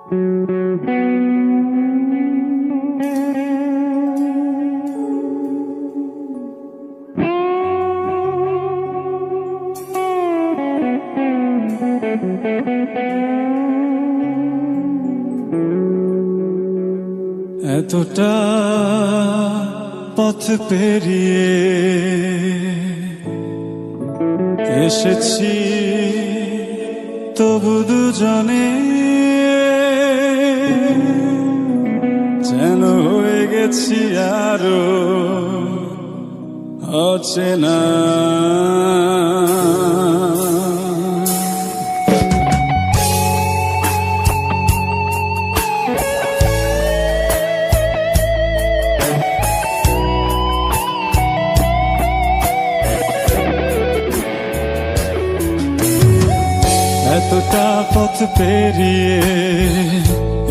এতটা পথ পেরিয়ে এসেছি তবু দুজনে যেন হয়ে গেছি আরো অচেনা। এতটা পথ পেরিয়ে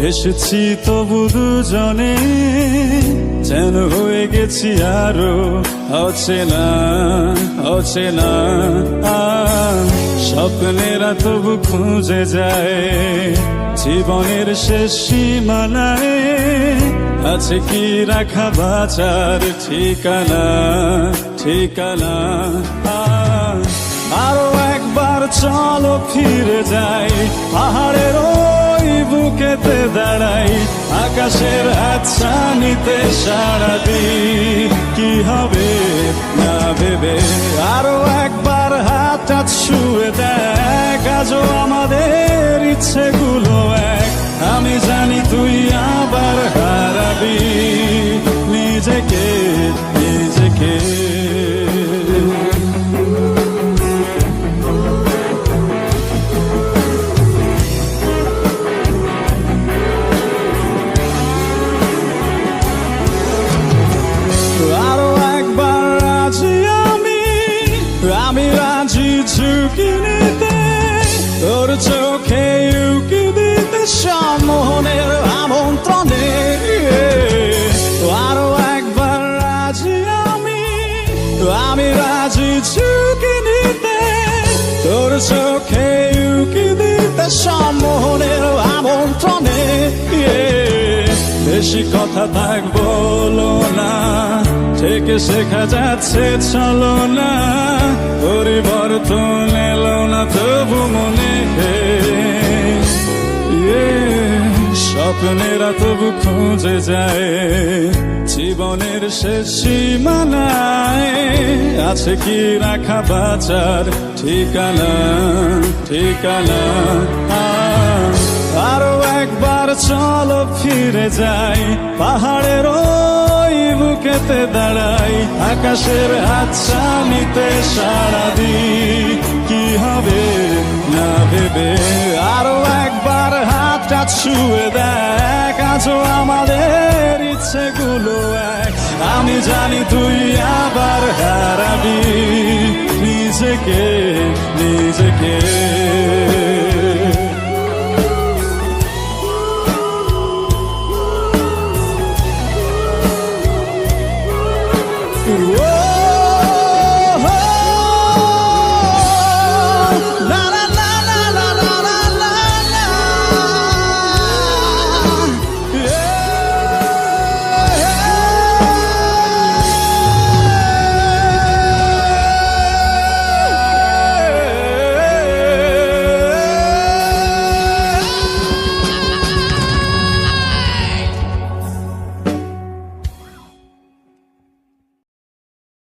এসেছি তবু দুজনে যেন হয়ে গেছি আরো অচেনা অচেনা। স্বপ্নেরা তবু খুঁজে যায় জীবনের শেষ সীমানায়, আছে কি রাখা বাঁচার ঠিকানা ঠিকানা। আরো একবার চলো ফিরে যাই পাহাড়ের ওই বুকেতে দাঁড়াই, আকাশের হাতছানিতে সাড়া দিই কি হবে না ভেবে। আরো একবার হাতটা ছুঁয়ে দেখ আজও আমাদের ইচ্ছেগুলো এক, আমি জানি তুই আবার হারাবি নিজেকে নিজেকে। আমি রাজি ঝুঁকি নিতে তোর চোখে উকি দিতে সম্মোহনের আমন্ত্রণে। আরো একবার রাজি আমি রাজি ঝুঁকি নিতে তোর চোখে উকি দিতে সম্মোহনের আমন্ত্রণে। বেশি কথা থাক বলো না, থেকে শেখা যাচ্ছে চলো না, পরিবর্তন এলো না তবু মনে। স্বপ্নেরা তবু খুঁজে যায় জীবনের শেষ সীমানায়, আছে কি রাখা বাঁচার ঠিকানা ঠিকানা। আরো একবার চলো ফিরে যাই পাহাড়ের ওই বুকেতে দাঁড়াই, আকাশের হাতছানিতে সাড়া দিই কি হবে না ভেবে। আরো একবার হাতটা ছুঁয়ে দেখ আজও আমাদের ইচ্ছেগুলো এক, আমি জানি তুই আবার হারাবি নিজেকে নিজেকে।